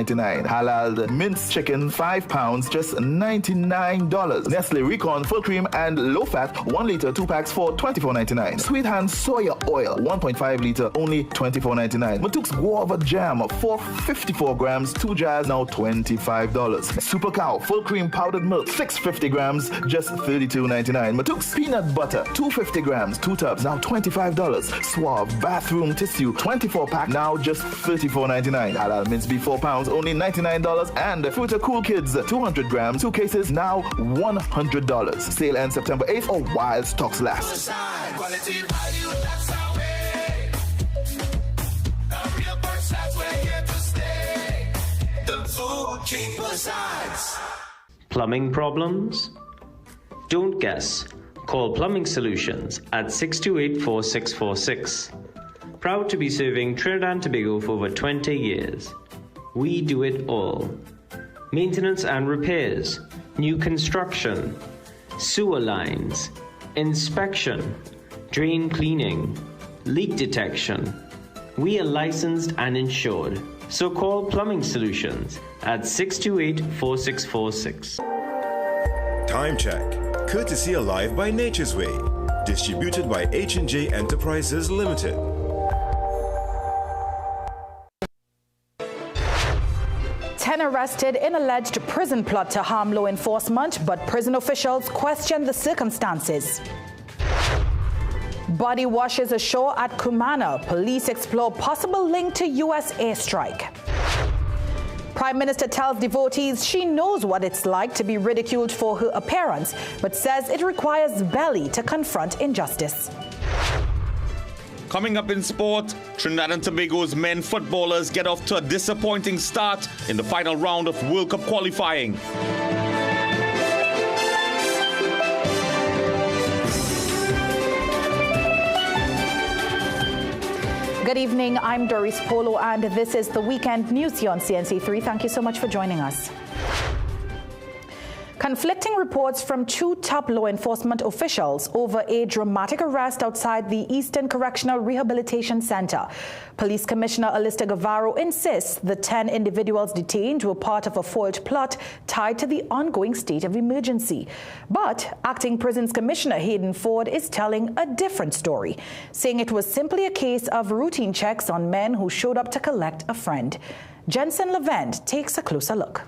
$24.99. Halal minced chicken, 5 pounds, just $99. Nestle Recon full cream and low fat, 1 liter, 2 packs for $24.99. Sweet Hand soya oil, 1.5 liter, only $24.99. Matuk's guava jam, 454 grams, 2 jars, now $25. Super Cow full cream powdered milk, 650 grams, just $32.99. Matuk's peanut butter, 250 grams, 2 tubs, now $25. Suave bathroom tissue, 24 pack, now just $34.99. Halal mince beef, 4 pounds, only $99. And Fruita Cool Kids, 200 grams, 2 cases, now $100. Sale ends September 8th or while stocks last. Quality value, that's our way. A real Besides, we're here to stay. The Food King Besides. Plumbing problems? Don't guess. Call Plumbing Solutions at 628-4646. Proud to be serving Trinidad and Tobago for over 20 years. We do it all. Maintenance and repairs, new construction, sewer lines, inspection, drain cleaning, leak detection. We are licensed and insured. So call Plumbing Solutions at 628-4646. Time check. Courtesy Alive by Nature's Way. Distributed by H&J Enterprises Limited. Arrested in alleged prison plot to harm law enforcement, but prison officials question the circumstances. Body washes ashore at Kumana. Police explore possible link to U.S. airstrike. Prime Minister tells devotees she knows what it's like to be ridiculed for her appearance, but says it requires belly to confront injustice. Coming up in sport, Trinidad and Tobago's men footballers get off to a disappointing start in the final round of World Cup qualifying. Good evening, I'm Doris Polo, and this is the Weekend News here on CNC3. Thank you so much for joining us. Conflicting reports from 2 top law enforcement officials over a dramatic arrest outside the Eastern Correctional Rehabilitation Center. Police Commissioner Alista Guevara insists the 10 individuals detained were part of a foiled plot tied to the ongoing state of emergency. But Acting Prisons Commissioner Hayden Ford is telling a different story, saying it was simply a case of routine checks on men who showed up to collect a friend. Jensen Levent takes a closer look.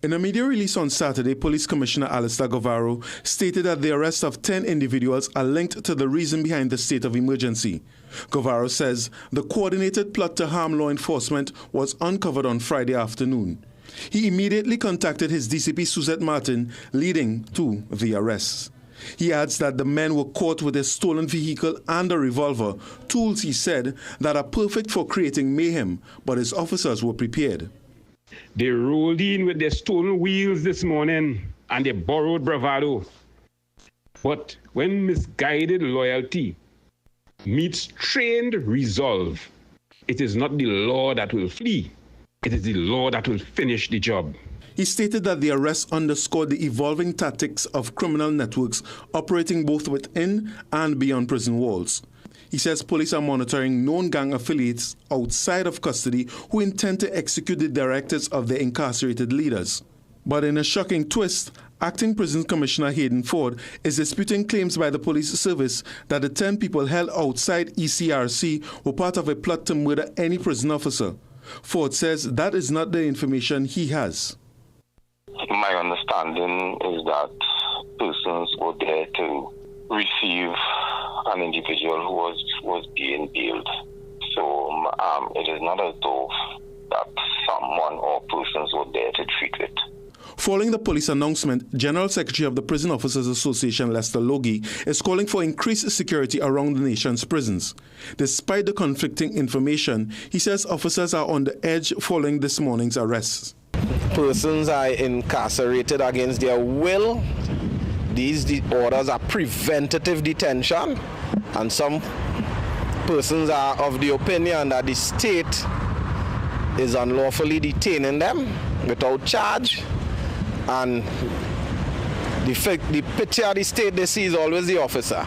In a media release on Saturday, Police Commissioner Alista Guevara stated that the arrest of 10 individuals are linked to the reason behind the state of emergency. Guevara says the coordinated plot to harm law enforcement was uncovered on Friday afternoon. He immediately contacted his DCP Suzette Martin, leading to the arrests. He adds that the men were caught with a stolen vehicle and a revolver, tools, he said, that are perfect for creating mayhem, but his officers were prepared. They rolled in with their stolen wheels this morning and they borrowed bravado. But when misguided loyalty meets trained resolve, it is not the law that will flee, it is the law that will finish the job. He stated that the arrest underscored the evolving tactics of criminal networks operating both within and beyond prison walls. He says police are monitoring known gang affiliates outside of custody who intend to execute the directives of their incarcerated leaders. But in a shocking twist, Acting Prisons Commissioner Hayden Ford is disputing claims by the police service that the 10 people held outside ECRC were part of a plot to murder any prison officer. Ford says that is not the information he has. My understanding is that persons were there to receive an individual who was being bailed. So it is not as though that someone or persons were there to treat it. Following the police announcement, General Secretary of the Prison Officers Association, Lester Logie, is calling for increased security around the nation's prisons. Despite the conflicting information, he says officers are on the edge following this morning's arrests. Persons are incarcerated against their will. These orders are preventative detention, and some persons are of the opinion that the state is unlawfully detaining them without charge, and the picture of the state they see is always the officer.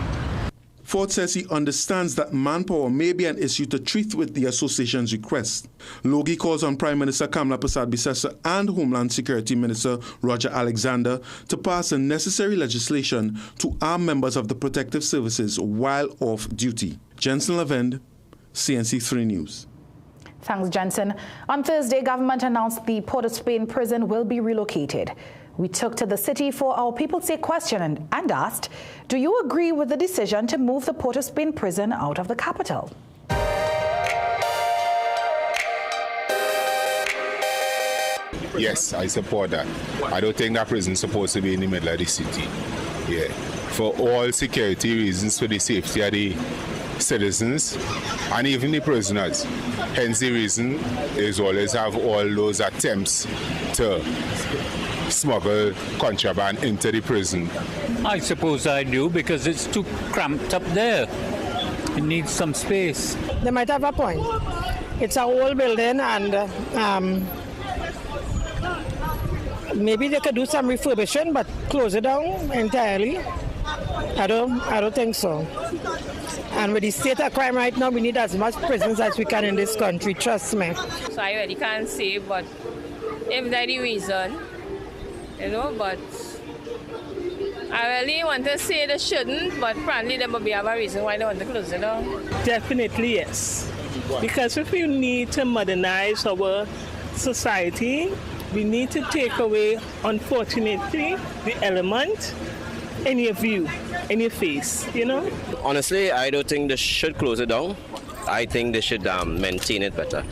Ford says he understands that manpower may be an issue to treat with the association's request. Logie calls on Prime Minister Kamla Persad-Bissessar and Homeland Security Minister Roger Alexander to pass the necessary legislation to arm members of the protective services while off duty. Jensen Lavend, CNC3 News. Thanks, Jensen. On Thursday, government announced the Port of Spain prison will be relocated. We took to the city for our People Say question and asked, do you agree with the decision to move the Port of Spain prison out of the capital? Yes, I support that. I don't think that prison is supposed to be in the middle of the city. Yeah. For all security reasons, for the safety of the citizens and even the prisoners. Hence the reason is always have all those attempts to smuggle contraband into the prison. I suppose I do, because it's too cramped up there. It needs some space. They might have a point. It's an old building, and maybe they could do some refurbishment, but close it down entirely. I don't think so. And with the state of crime right now, we need as much prisons as we can in this country, trust me. So I really can't say, but if that's the reason, but I really want to say they shouldn't, but apparently there will be a reason why they want to close it down. Definitely yes. Because if we need to modernize our society, we need to take away, unfortunately, the element in your view, in your face, Honestly, I don't think they should close it down. I think they should maintain it better.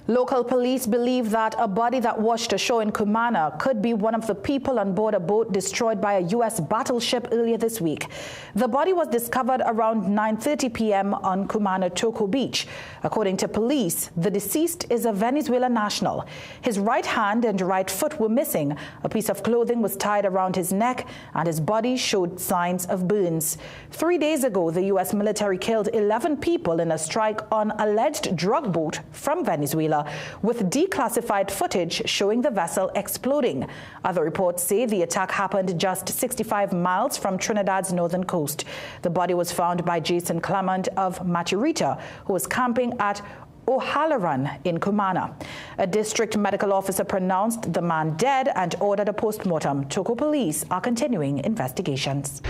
Local police believe that a body that washed ashore in Cumana could be one of the people on board a boat destroyed by a U.S. battleship earlier this week. The body was discovered around 9:30 p.m. on Cumana Toco Beach. According to police, the deceased is a Venezuelan national. His right hand and right foot were missing. A piece of clothing was tied around his neck, and his body showed signs of burns. 3 days ago, the U.S. military killed 11 people in a strike on alleged drug boat from Venezuela, with declassified footage showing the vessel exploding. Other reports say the attack happened just 65 miles from Trinidad's northern coast. The body was found by Jason Clement of Maturita, who was camping at O'Halloran in Cumana. A district medical officer pronounced the man dead and ordered a post-mortem. Toco police are continuing investigations.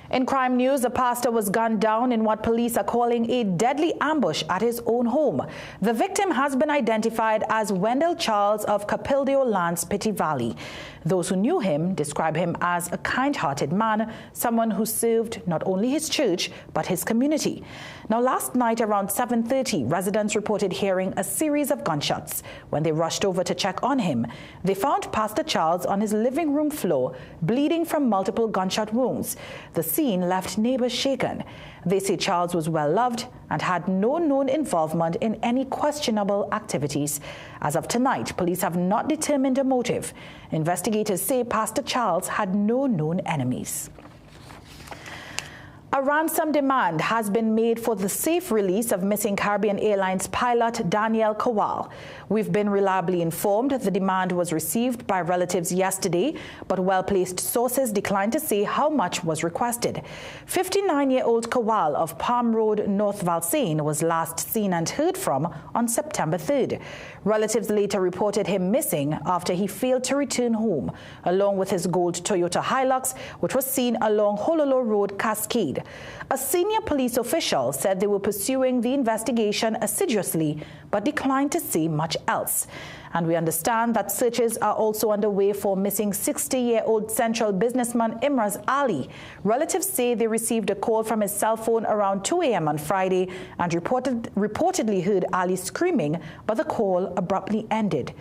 In crime news, a pastor was gunned down in what police are calling a deadly ambush at his own home. The victim has been identified as Wendell Charles of Capildeo Lands, Pitti Valley. Those who knew him describe him as a kind-hearted man, someone who served not only his church, but his community. Now, last night around 7:30, residents reported hearing a series of gunshots. When they rushed over to check on him, they found Pastor Charles on his living room floor, bleeding from multiple gunshot wounds. The scene left neighbors shaken. They say Charles was well loved and had no known involvement in any questionable activities. As of tonight, police have not determined a motive. Investigators say Pastor Charles had no known enemies. A ransom demand has been made for the safe release of missing Caribbean Airlines pilot Daniel Kowal. We've been reliably informed the demand was received by relatives yesterday, but well-placed sources declined to say how much was requested. 59-year-old Kowal of Palm Road, North Valsayn was last seen and heard from on September 3rd. Relatives later reported him missing after he failed to return home, along with his gold Toyota Hilux, which was seen along Hololo Road, Cascade. A senior police official said they were pursuing the investigation assiduously, but declined to say much else. And we understand that searches are also underway for missing 60-year-old Central businessman Imraz Ali. Relatives say they received a call from his cell phone around 2 a.m. on Friday and reportedly heard Ali screaming, but the call abruptly ended.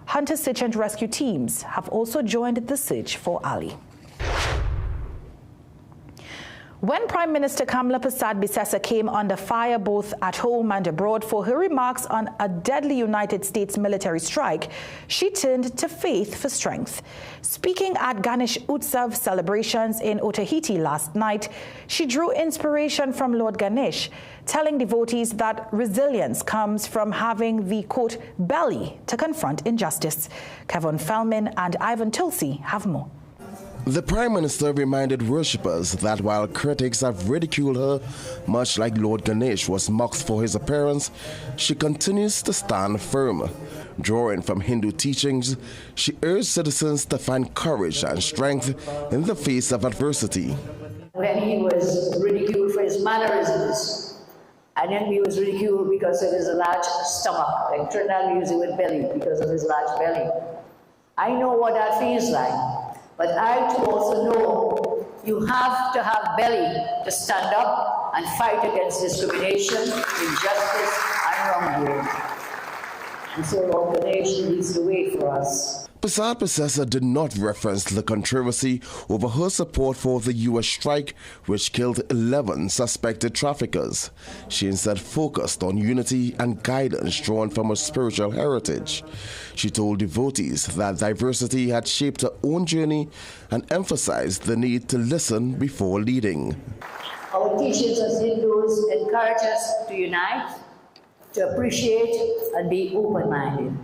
Hunter search and rescue teams have also joined the search for Ali. When Prime Minister Kamala Persad-Bissessar came under fire both at home and abroad for her remarks on a deadly United States military strike, she turned to faith for strength. Speaking at Ganesh Utsav celebrations in Otaheite last night, she drew inspiration from Lord Ganesh, telling devotees that resilience comes from having the, quote, belly to confront injustice. Kevin Feldman and Ivan Tulsi have more. The Prime Minister reminded worshippers that while critics have ridiculed her, much like Lord Ganesh was mocked for his appearance, she continues to stand firm. Drawing from Hindu teachings, she urged citizens to find courage and strength in the face of adversity. When he was ridiculed for his mannerisms, and then he was ridiculed because of his large stomach, like Trinidad use it with belly because of his large belly. I know what that feels like. But I too also know you have to have belly to stand up and fight against discrimination, injustice, and wrongdoing. And so Lord Ganesh leads the way for us. Persad-Bissessar did not reference the controversy over her support for the U.S. strike, which killed 11 suspected traffickers. She instead focused on unity and guidance drawn from her spiritual heritage. She told devotees that diversity had shaped her own journey and emphasized the need to listen before leading. Our teachings as Hindus encourage us to unite, to appreciate, and be open-minded.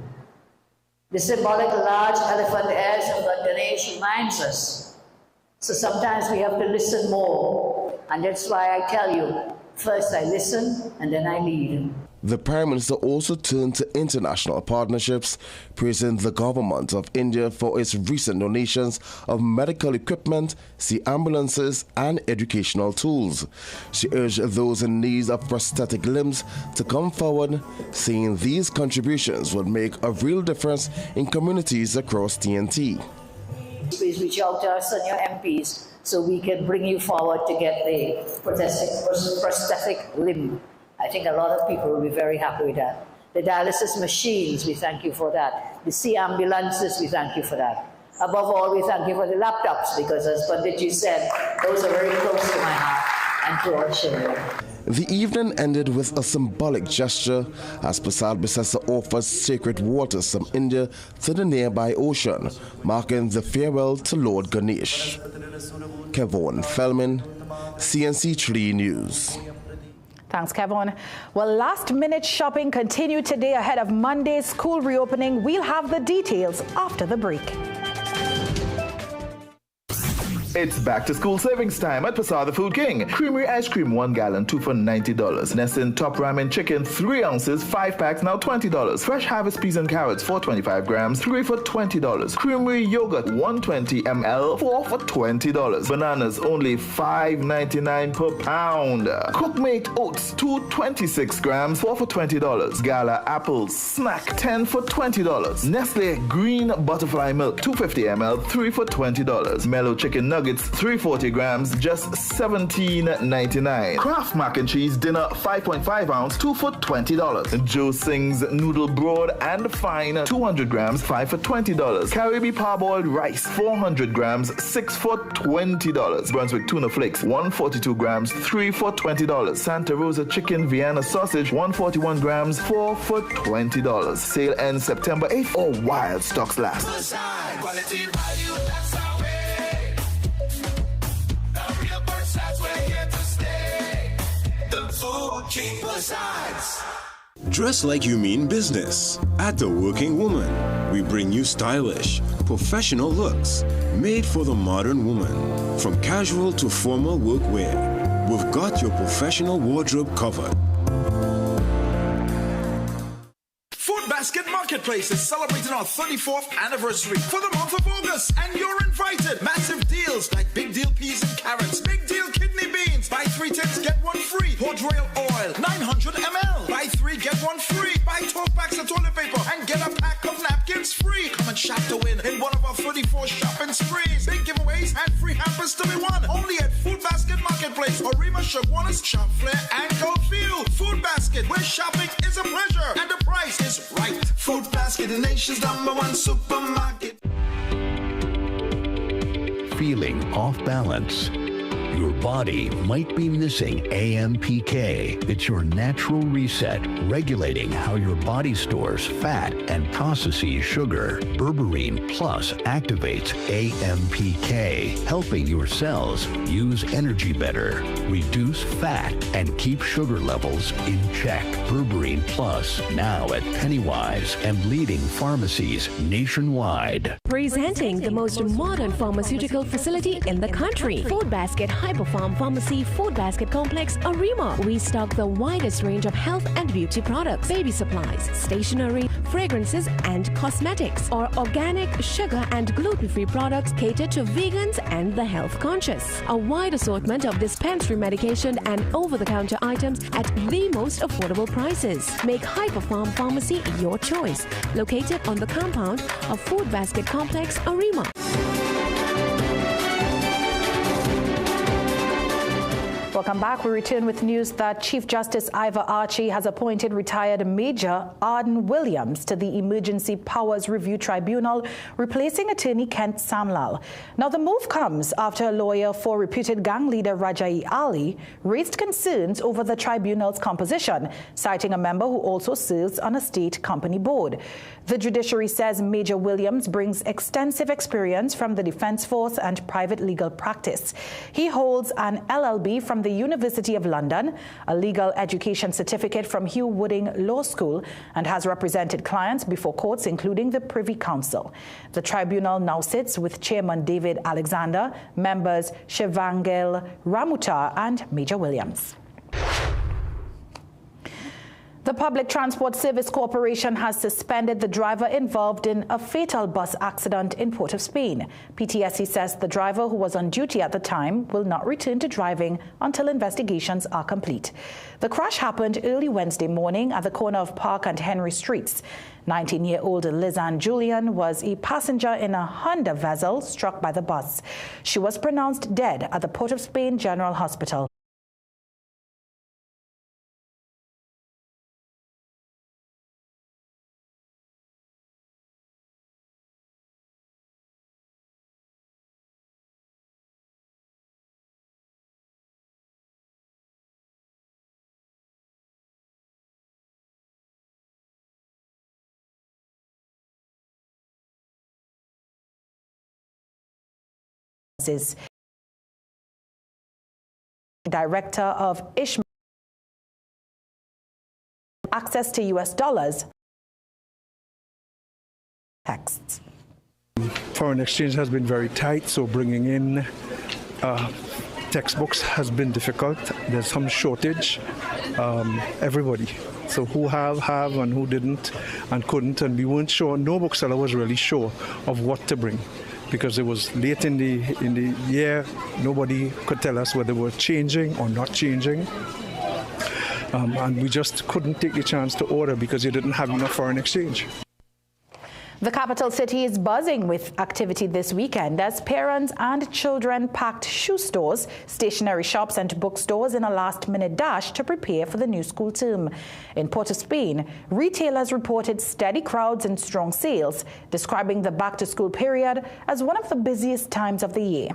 The symbolic large elephant ears of Lord Ganesh reminds us. So sometimes we have to listen more. And that's why I tell you, first I listen and then I lead. The Prime Minister also turned to international partnerships, praising the government of India for its recent donations of medical equipment, sea ambulances, and educational tools. She urged those in need of prosthetic limbs to come forward, saying these contributions would make a real difference in communities across TNT. Please reach out to our senior MPs so we can bring you forward to get the prosthetic limb. I think a lot of people will be very happy with that. The dialysis machines, we thank you for that. The sea ambulances, we thank you for that. Above all, we thank you for the laptops because, as Panditji said, those are very close to my heart and to our children. The evening ended with a symbolic gesture as Persad-Bissessar offers sacred waters from India to the nearby ocean, marking the farewell to Lord Ganesh. Kevin Feldman, CNC3 News. Thanks, Kevin. Well, last-minute shopping continued today ahead of Monday's school reopening. We'll have the details after the break. It's back to school savings time at Passar the Food King. Creamery ice cream 1 gallon, 2 for $90. Nessun Top Ramen chicken 3 ounces, 5 packs, now $20. Fresh Harvest peas and carrots 425 grams, 3 for $20. Creamery yogurt 120 ml, 4 for $20. Bananas only $5.99 per pound. Cookmate oats 226 grams, 4 for $20. Gala apples snack 10 for $20. Nestle green butterfly milk 250 ml, 3 for $20. Mellow chicken nuggets 340 grams, just $17.99. Kraft mac and cheese dinner 5.5 ounce, 2 for $20. Joe Sing's noodle broad and fine 200 grams, 5 for $20. Caribbean parboiled rice 400 grams, 6 for $20. Brunswick tuna flakes 142 grams, 3 for $20. Santa Rosa chicken Vienna sausage 141 grams, 4 for $20. Sale ends September 8th or while stocks last. Quality value, that's our way. The real Persats, we're here to stay. The Food King Persats. Dress like you mean business. At The Working Woman, we bring you stylish, professional looks made for the modern woman. From casual to formal workwear, we've got your professional wardrobe covered. Food Basket Marketplace is celebrating our 34th anniversary for the month of August, and you're invited. Massive deals like big deal peas and carrots, big deal kidney beans. Buy 3 tins, get 1 free. Port Royal oil, 900 ml. Buy 3, get 1 free. Buy 12 packs of toilet paper and get a pack of napkins free. Come and shop to win in one of our 34 shopping sprees. Big giveaways and free hampers to be won. Only at Food Basket Marketplace, Orima, Shagwanas, Shop Flair, and Goldfield. Food Basket, where shopping is a pleasure and the price is right. Food Basket, the nation's #1 supermarket. Feeling off balance? Your body might be missing AMPK. It's your natural reset, regulating how your body stores fat and processes sugar. Berberine Plus activates AMPK, helping your cells use energy better, reduce fat, and keep sugar levels in check. Berberine Plus, now at Pennywise and leading pharmacies nationwide. Presenting the most modern pharmaceutical facility in the country, Food Basket Hyperfarm Pharmacy Food Basket Complex, Arima. We stock the widest range of health and beauty products, baby supplies, stationery, fragrances, and cosmetics. Our organic, sugar, and gluten-free products cater to vegans and the health conscious. A wide assortment of dispensary medication and over-the-counter items at the most affordable prices. Make Hyperfarm Pharmacy your choice. Located on the compound of Food Basket Complex, Arima. Welcome back. We return with news that Chief Justice Ivor Archie has appointed retired Major Arden Williams to the Emergency Powers Review Tribunal, replacing attorney Kent Samlal. Now, the move comes after a lawyer for reputed gang leader Rajai Ali raised concerns over the tribunal's composition, citing a member who also serves on a state company board. The judiciary says Major Williams brings extensive experience from the defense force and private legal practice. He holds an LLB from the University of London, a legal education certificate from Hugh Wooding Law School, and has represented clients before courts, including the Privy Council. The tribunal now sits with Chairman David Alexander, members Shivangil Ramutar, and Major Williams. The Public Transport Service Corporation has suspended the driver involved in a fatal bus accident in Port of Spain. PTSC says the driver, who was on duty at the time, will not return to driving until investigations are complete. The crash happened early Wednesday morning at the corner of Park and Henry Streets. 19-year-old Lizanne Julian was a passenger in a Honda Vezel struck by the bus. She was pronounced dead at the Port of Spain General Hospital. Director of Ishmael access to US dollars. Texts. Foreign exchange has been very tight, so bringing in textbooks has been difficult. There's some shortage. Everybody. So who have and who didn't and couldn't, and we weren't sure. No bookseller was really sure of what to bring, because it was late in the year. Nobody could tell us whether they were changing or not changing. And we just couldn't take the chance to order because you didn't have enough foreign exchange. The capital city is buzzing with activity this weekend as parents and children packed shoe stores, stationery shops and bookstores in a last-minute dash to prepare for the new school term. In Port of Spain, retailers reported steady crowds and strong sales, describing the back-to-school period as one of the busiest times of the year.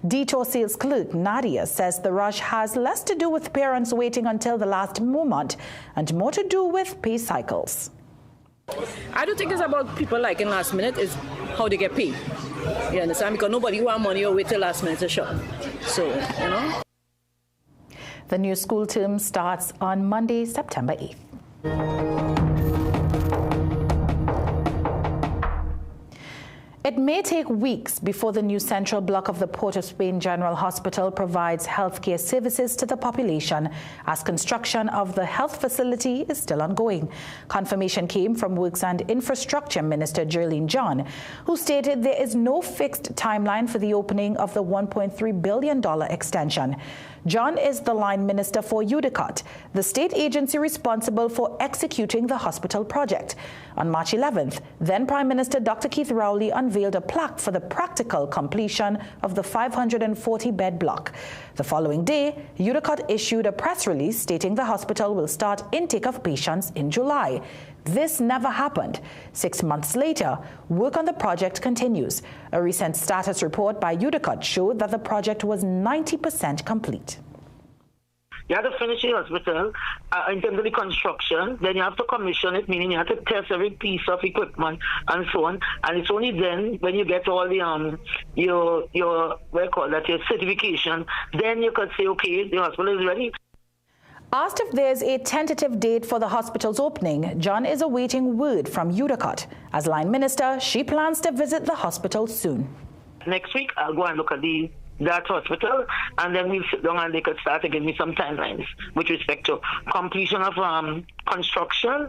Detour sales clerk Nadia says the rush has less to do with parents waiting until the last moment and more to do with pay cycles. I don't think it's about people liking last minute, it's how they get paid. You understand? Because nobody who have money will wait till last minute to shop. So, you know. The new school term starts on Monday, September 8th. It may take weeks before the new central block of the Port of Spain General Hospital provides healthcare services to the population, as construction of the health facility is still ongoing. Confirmation came from Works and Infrastructure Minister Jerlene John, who stated there is no fixed timeline for the opening of the $1.3 billion extension. John is the line minister for UDECOT, the state agency responsible for executing the hospital project. On March 11th, then Prime Minister Dr. Keith Rowley unveiled a plaque for the practical completion of the 540-bed block. The following day, UDECOT issued a press release stating the hospital will start intake of patients in July. This never happened. 6 months later, work on the project continues. A recent status report by UDECOT showed that the project was 90% complete. You have to finish the hospital in terms of the construction, then you have to commission it, meaning you have to test every piece of equipment and so on. And it's only then when you get all the your certification, then you could say, okay, the hospital is ready. Asked if there's a tentative date for the hospital's opening, John is awaiting word from UDECOT. As line minister, she plans to visit the hospital soon. Next week, I'll go and look at that hospital, and then we'll sit down and they could start to give me some timelines with respect to completion of construction.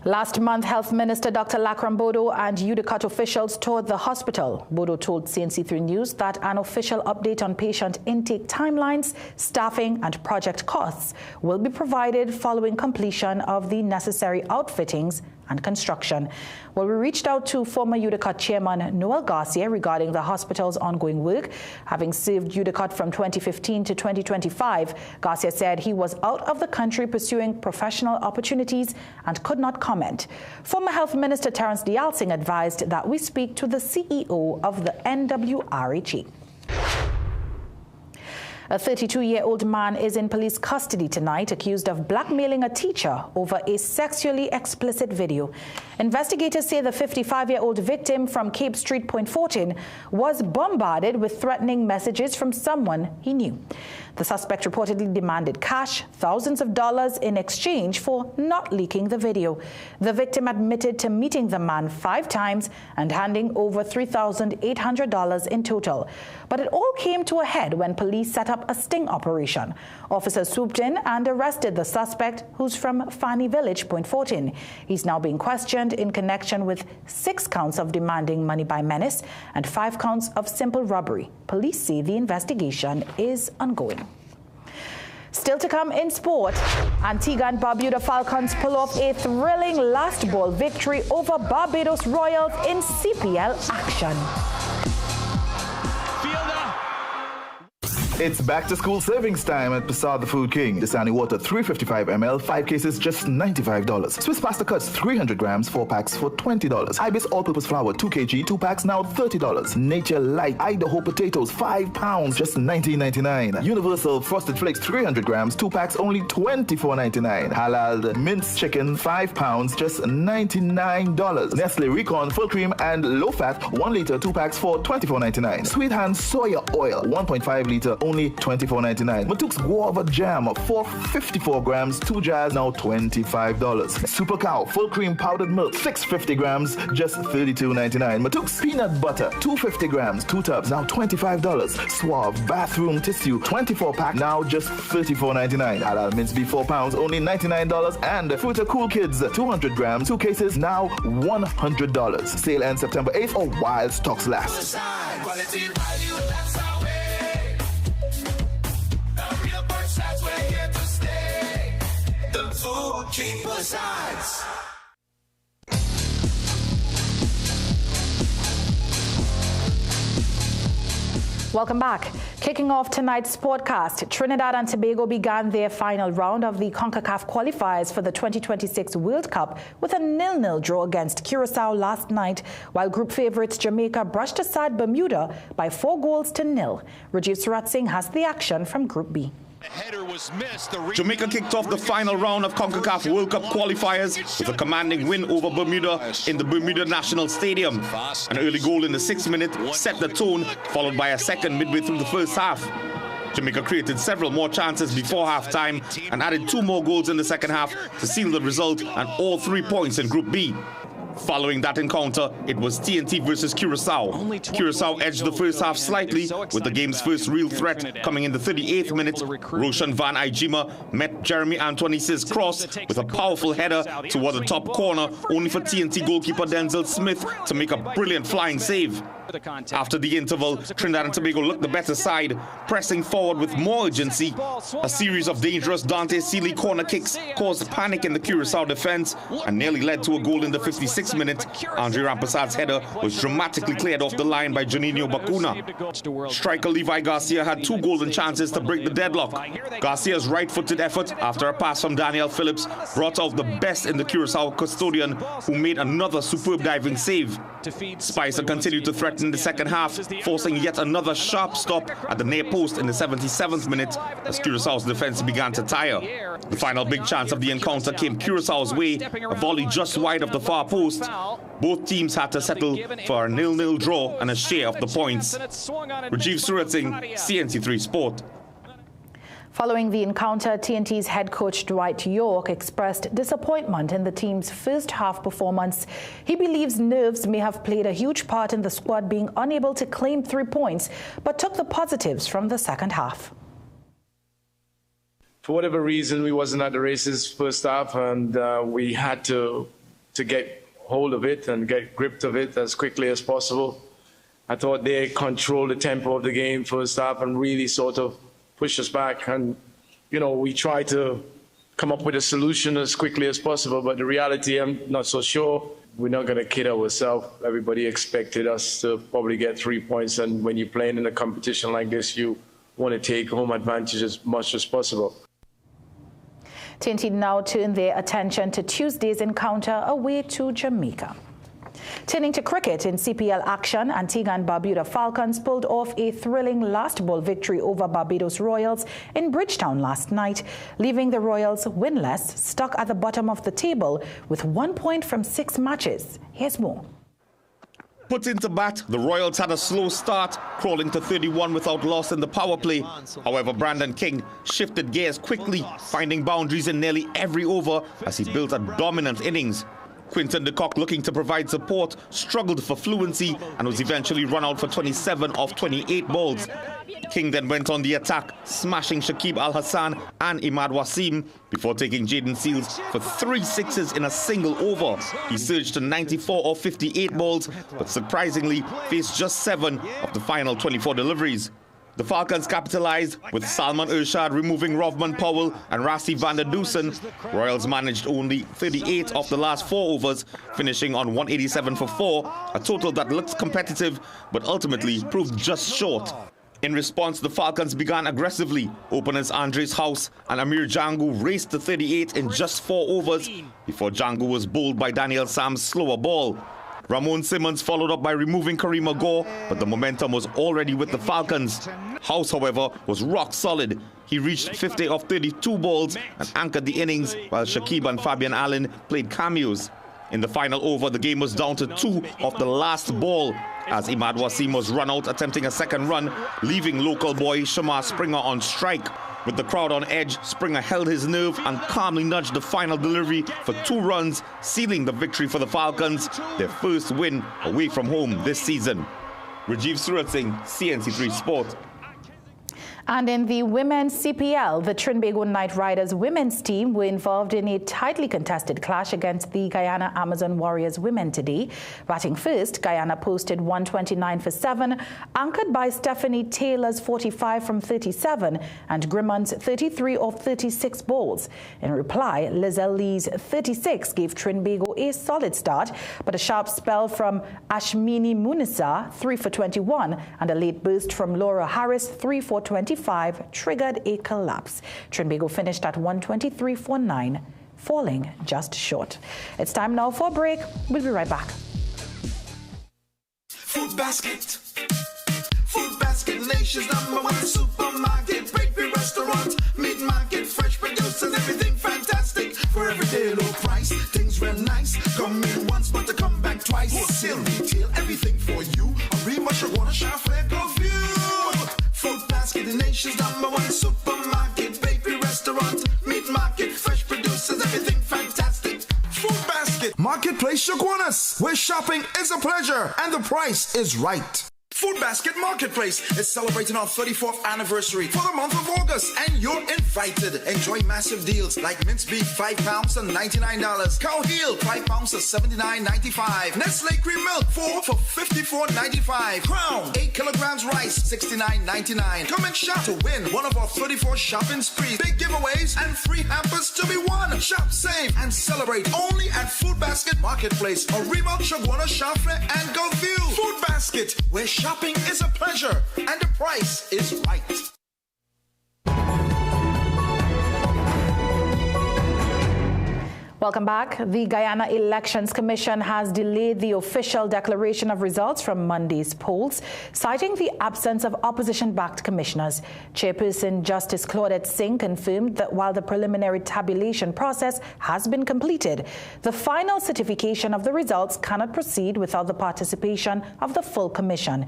Last month, Health Minister Dr. Lakram Bodo and UDECOT officials toured the hospital. Bodo told CNC3 News that an official update on patient intake timelines, staffing and project costs will be provided following completion of the necessary outfittings and construction. Well, we reached out to former UDECOT Chairman Noel Garcia regarding the hospital's ongoing work. Having served UDECOT from 2015 to 2025, Garcia said he was out of the country pursuing professional opportunities and could not comment. Former Health Minister Terence Dialsing advised that we speak to the CEO of the NWRHA. A 32-year-old man is in police custody tonight, accused of blackmailing a teacher over a sexually explicit video. Investigators say the 55-year-old victim from Cape Street, Point Fortin, was bombarded with threatening messages from someone he knew. The suspect reportedly demanded cash, thousands of dollars, in exchange for not leaking the video. The victim admitted to meeting the man 5 times and handing over $3,800 in total. But it all came to a head when police set up a sting operation. Officers swooped in and arrested the suspect, who's from Fanny Village, Point Fortin. He's now being questioned in connection with 6 counts of demanding money by menace and 5 counts of simple robbery. Police say the investigation is ongoing. Still to come in sport, Antigua and Barbuda Falcons pull off a thrilling last ball victory over Barbados Royals in CPL action. It's back to school savings time at Passat the Food King. Dasani water 355 ml, 5 cases, just $95. Swiss pasta cuts 300 grams, 4 packs for $20. Ibis all-purpose flour 2 kg, 2 packs now $30. Nature Light Idaho potatoes 5 pounds, just $19.99. Universal frosted flakes 300 grams, 2 packs only $24.99. Halal minced chicken 5 pounds, just $99. Nestle Recon full cream and low fat 1 liter, 2 packs for $24.99. Sweet Hand soya oil 1.5 liter, only $24.99. Matuk's guava jam 454 grams, 2 jars now $25. Super Cow full cream powdered milk 650 grams, just $32.99. Matuk's peanut butter 250 grams, 2 tubs now $25. Suave bathroom tissue 24 pack now just $34.99. Halal mince beef 4 pounds only $99. And Fruita Cool Kids 200 grams, 2 cases now $100. Sale ends September 8th or while stocks last. Quality value, that's our way. The real Versace, we're here to stay. The Food King Versace. Welcome back. Kicking off tonight's podcast, Trinidad and Tobago began their final round of the CONCACAF qualifiers for the 2026 World Cup with a 0-0 draw against Curacao last night, while group favourites Jamaica brushed aside Bermuda by 4 goals to 0. Rajiv Surat Singh has the action from Group B. Jamaica kicked off the final round of CONCACAF World Cup qualifiers with a commanding win over Bermuda in the Bermuda National Stadium. An early goal in the 6th minute set the tone, followed by a second midway through the first half. Jamaica created several more chances before half-time and added 2 more goals in the second half to seal the result and all 3 points in Group B. Following that encounter, it was TNT versus Curacao. Curacao edged the first half slightly, with the game's first real threat coming in the 38th minute. Roshan Van Ijima met Jeremy Antoine's cross with a powerful header toward the top corner, only for TNT goalkeeper Denzel Smith to make a brilliant flying save. After the interval, Trinidad and Tobago looked the better side, pressing forward with more urgency. A series of dangerous Dante Sealy corner kicks caused panic in the Curaçao defense and nearly led to a goal in the 56th minute. Andre Rampersad's header was dramatically cleared off the line by Juninho Bacuna. Striker Levi Garcia had 2 golden chances to break the deadlock. Garcia's right-footed effort after a pass from Daniel Phillips brought out the best in the Curaçao custodian, who made another superb diving save. Spicer continued to threaten the second half, forcing yet another sharp stop at the near post in the 77th minute as Curaçao's defense began to tire. The final big chance of the encounter came Curaçao's way, a volley just wide of the far post. Both teams had to settle for a 0-0 draw and a share of the points. Rajiv Surat Singh, CNC3 Sport. Following the encounter, TNT's head coach Dwight York expressed disappointment in the team's first half performance. He believes nerves may have played a huge part in the squad being unable to claim 3 points, but took the positives from the second half. For whatever reason, we wasn't at the races first half, and we had to get hold of it and get grip of it as quickly as possible. I thought they controlled the tempo of the game first half and really sort of push us back, and we try to come up with a solution as quickly as possible, but the reality, I'm not so sure. We're not going to kid ourselves. Everybody expected us to probably get 3 points, and when you're playing in a competition like this, you want to take home advantage as much as possible. TNT now turn their attention to Tuesday's encounter away to Jamaica. Turning to cricket, in CPL action, Antigua and Barbuda Falcons pulled off a thrilling last ball victory over Barbados Royals in Bridgetown last night, leaving the Royals winless, stuck at the bottom of the table with 1 point from 6 matches. Here's more. Put into bat, the Royals had a slow start, crawling to 31 without loss in the power play. However, Brandon King shifted gears quickly, finding boundaries in nearly every over as he built a dominant innings. Quinton de Kock, looking to provide support, struggled for fluency and was eventually run out for 27 off 28 balls. King then went on the attack, smashing Shakib Al Hassan and Imad Wasim before taking Jaden Seals for 3 sixes in a single over. He surged to 94 off 58 balls, but surprisingly faced just 7 of the final 24 deliveries. The Falcons capitalized with Salman Urshad removing Rovman Powell and Rassi van der Dusen. Royals managed only 38 of the last 4 overs, finishing on 187 for 4, a total that looked competitive but ultimately proved just short. In response, the Falcons began aggressively. Openers Andres House and Amir Jangu raced to 38 in just 4 overs before Jangu was bowled by Daniel Sam's slower ball. Ramon Simmons followed up by removing Kareem Agor, but the momentum was already with the Falcons. House, however, was rock solid. He reached 50 off 32 balls and anchored the innings, while Shakib and Fabian Allen played cameos. In the final over, the game was down to 2 off the last ball as Imad Wasim was run out attempting a second run, leaving local boy Shamar Springer on strike. With the crowd on edge, Springer held his nerve and calmly nudged the final delivery for 2 runs, sealing the victory for the Falcons, their first win away from home this season. Rajiv Surat Singh, CNC3 Sport. And in the women's CPL, the Trinbago Knight Riders women's team were involved in a tightly contested clash against the Guyana Amazon Warriors women today. Batting first, Guyana posted 129 for 7, anchored by Stephanie Taylor's 45 from 37 and Grimmon's 33 of 36 balls. In reply, Lizelle Lee's 36 gave Trinbago a solid start, but a sharp spell from Ashmini Munisa, 3 for 21, and a late burst from Laura Harris, 3 for 25, triggered a collapse. Trinbago finished at 123 for 9, falling just short. It's time now for a break. We'll be right back. Food Basket. Food Basket, nation's #1 supermarket, bakery, restaurant, meat market, fresh produce and everything fantastic. For everyday low price, things real nice. Come in once, but to come back twice. Wholesale retail, everything for you. A real much I wanna shop for view. Food Basket, the nation's #1 supermarket, bakery, restaurant, meat market, fresh produce and everything fantastic. Food Basket, Marketplace Shaguanas, where shopping is a pleasure and the price is right. Food Basket Marketplace is celebrating our 34th anniversary for the month of August, and you're invited. Enjoy massive deals like minced beef, 5 pounds and $99. Cow heel, 5 pounds for $79.95. Nestle cream milk, 4 for $54.95. Crown, 8 kilograms rice, $69.99. Come and shop to win one of our 34 shopping sprees. Big giveaways and free hampers to be won. Shop, save, and celebrate only at Food Basket Marketplace, Orima, Shagwana, Shafle, and Gulfview. Food Basket, where shopping is a pleasure and the price is right. Welcome back. The Guyana Elections Commission has delayed the official declaration of results from Monday's polls, citing the absence of opposition-backed commissioners. Chairperson Justice Claudette Singh confirmed that while the preliminary tabulation process has been completed, the final certification of the results cannot proceed without the participation of the full commission.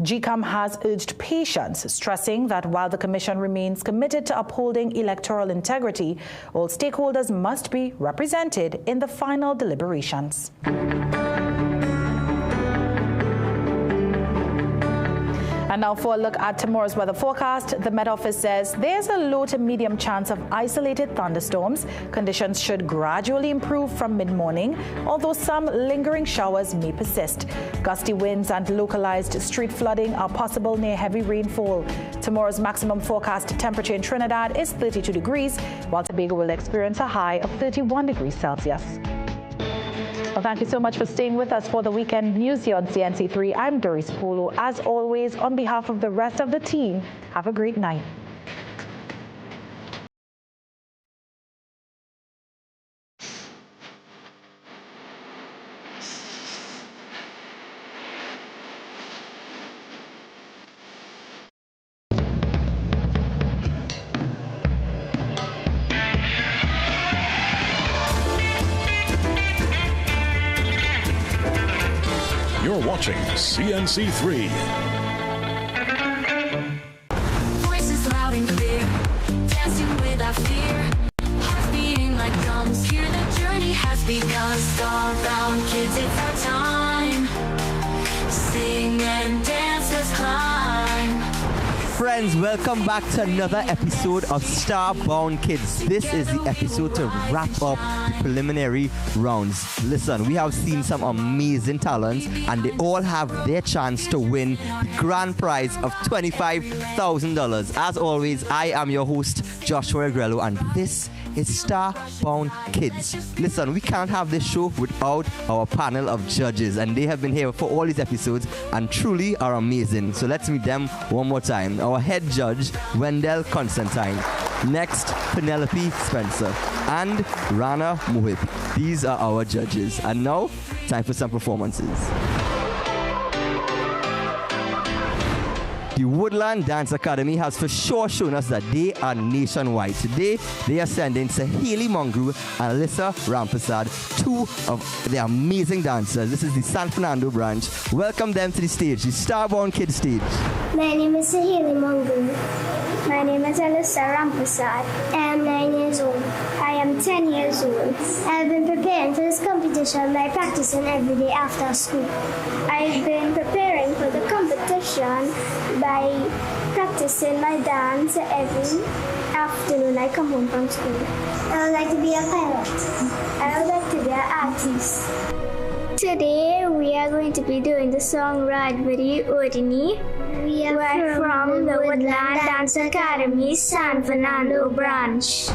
GCOM has urged patience, stressing that while the Commission remains committed to upholding electoral integrity, all stakeholders must be represented in the final deliberations. And now for a look at tomorrow's weather forecast. The Met Office says there's a low to medium chance of isolated thunderstorms. Conditions should gradually improve from mid-morning, although some lingering showers may persist. Gusty winds and localized street flooding are possible near heavy rainfall. Tomorrow's maximum forecast temperature in Trinidad is 32 degrees, while Tobago will experience a high of 31 degrees Celsius. Well, thank you so much for staying with us for the weekend news here on CNC3. I'm Doris Polo. As always, on behalf of the rest of the team, have a great night. You're watching CNC3. Voices loud and clear, dancing without fear, hearts beating like drums. Here the journey has begun. Starbound kids, it's our time. Sing and dance, let's climb. Friends, welcome back to another episode of Starbound Kids. This is the episode to wrap up the preliminary rounds. Listen, we have seen some amazing talents, and they all have their chance to win the grand prize of $25,000. As always, I am your host, Joshua Agrello, and this is Starbound Kids. Listen, we can't have this show without our panel of judges, and they have been here for all these episodes and truly are amazing. So let's meet them one more time. Our head judge, Wendell Constantine. Next, Penelope Spencer and Rana Mohib. These are our judges. And now, time for some performances. The Woodland Dance Academy has for sure shown us that they are nationwide. Today, they are sending Saheli Mongru and Alyssa Rampasad, two of the amazing dancers. This is the San Fernando branch. Welcome them to the stage, the Starbound Kids stage. My name is Saheli Mongru. My name is Alyssa Rampasad. I am 9 years old. I am 10 years old. I have been preparing for this competition by practicing every day after school. I've been preparing for the competition by practicing my dance every afternoon I come home from school. I would like to be a pilot. I would like to be an artist. Today we are going to be doing the song Radbury Ordini. We are from the Woodland Dance Academy, San Fernando branch.